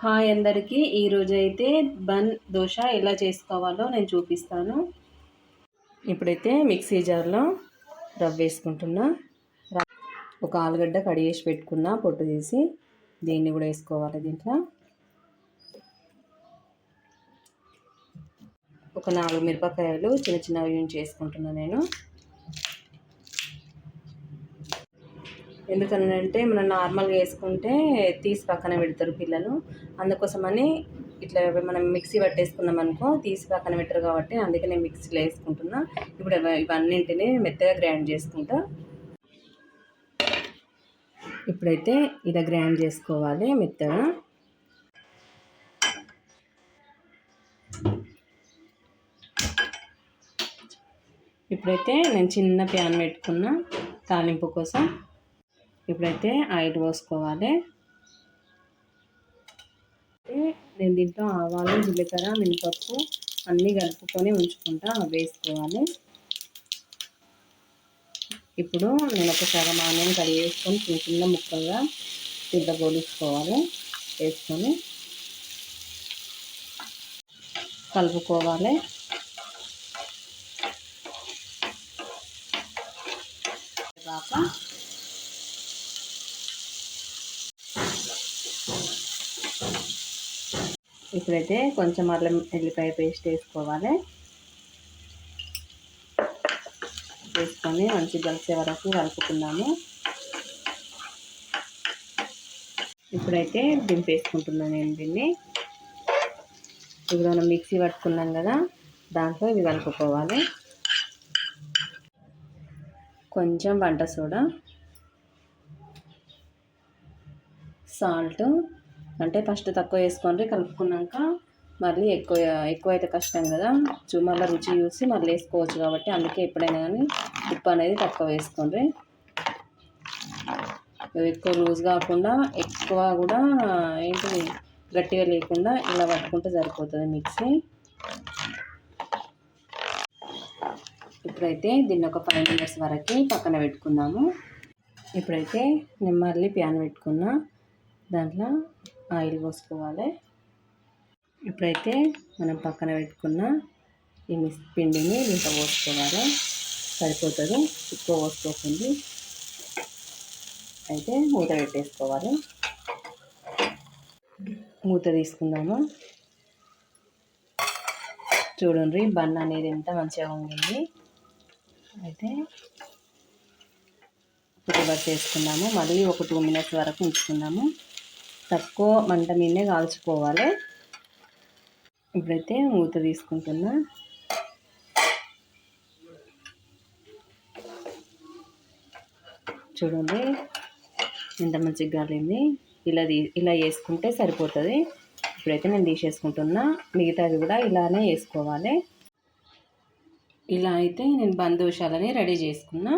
Hi అందరికీ. ఈరోజైతే bun dosa ఎలా చేసుకోవాలో నేను చూపిస్తాను. ఇప్పుడైతే మిక్సీ జార్లో రవ్వ వేసుకుంటున్నా. ఒక ఆలుగడ్డ కడిగేసి పెట్టుకున్నా, పొట్టు తీసి. దీన్ని కూడా వేసుకోవాలి. దీంట్లో ఒక 4 మిరపకాయలు చిన్న చిన్నవి యూజ్ చేసుకుంటున్నా నేను. ఎందుకనంటే మనం నార్మల్గా వేసుకుంటే తీసి పక్కన పెడతారు పిల్లలు. అందుకోసమని ఇట్లా మనం మిక్సీ పట్టేసుకున్నాం అనుకో తీసి పక్కన పెట్టరు కాబట్టి అందుకే నేను మిక్సీలో వేసుకుంటున్నా. ఇప్పుడు ఇవన్నింటినీ మెత్తగా గ్రైండ్ చేసుకుంటా. ఇప్పుడైతే ఇలా గ్రైండ్ చేసుకోవాలి మెత్తగా. ఇప్పుడైతే నేను చిన్న ప్యాన్ పెట్టుకున్నా తాలింపు కోసం. ఇప్పుడైతే ఆయిల్ పోసుకోవాలి. నేను దీంట్లో ఆవాలు, జీలకర్ర, మినపప్పు అన్నీ కలుపుకొని ఉంచుకుంటా, అవి వేసుకోవాలి. ఇప్పుడు నేను ఒక సగం ఆనియన్ కడిగి వేసుకొని చిన్న చిన్న ముక్కలుగా దీంట్లో పోలించుకోవాలి. వేసుకొని కలుపుకోవాలి. ఇప్పుడైతే కొంచెం అల్లం ఎల్లిపాయ పేస్ట్ వేసుకోవాలి. వేసుకొని మంచి కలిసే వరకు కలుపుకుందాము. ఇప్పుడైతే దింపేసుకుంటున్నాను నేను దీన్ని. ఇప్పుడు మనం మిక్సీ పట్టుకున్నాం కదా, దాంట్లో ఇవి కలుపుకోవాలి. కొంచెం వంట సోడా, సాల్ట్. అంటే ఫస్ట్ తక్కువ వేసుకోండి, కలుపుకున్నాక మళ్ళీ ఎక్కువ అయితే కష్టం కదా, మళ్ళీ రుచి చూసి మళ్ళీ వేసుకోవచ్చు కాబట్టి అందుకే ఎప్పుడైనా కానీ ఉప్పు అనేది తక్కువ వేసుకోండి. ఎక్కువ లూజ్ కాకుండా ఎక్కువ కూడా ఏంటి గట్టిగా లేకుండా ఇలా పట్టుకుంటే సరిపోతుంది మిక్సీ. ఇప్పుడైతే దీన్ని ఒక 5 మినిట్స్ వరకు పక్కన పెట్టుకుందాము. ఇప్పుడైతే నేను మళ్ళీ ప్యాన్ పెట్టుకున్నా, దాంట్లో ఆయిల్ పోసుకోవాలి. ఇప్పుడైతే మనం పక్కన పెట్టుకున్న ఈ పిండిని దీంట్లో పోసుకోవాలి. సరిపోతుంది, ఎక్కువ పోసుకోకుండా. అయితే మూత పెట్టేసుకోవాలి. మూత తీసుకుందాము. చూడండి బన్ అనేది ఎంత మంచిగా ఉంటుంది. అయితే రివర్స్ చేసుకుందాము. మళ్ళీ ఒక 2 మినిట్స్ వరకు ఉంచుకుందాము. తక్కువ మంట మీదనే కాల్చుకోవాలి. ఇప్పుడైతే మూత తీసుకుంటున్నా. చూడండి ఎంత మంచిగా కాలింది. ఇలా వేసుకుంటే సరిపోతుంది. ఇప్పుడైతే నేను తీసేసుకుంటున్నా. మిగతాది కూడా ఇలానే వేసుకోవాలి. ఇలా అయితే నేను బన్ దోశలని రెడీ చేసుకున్నా.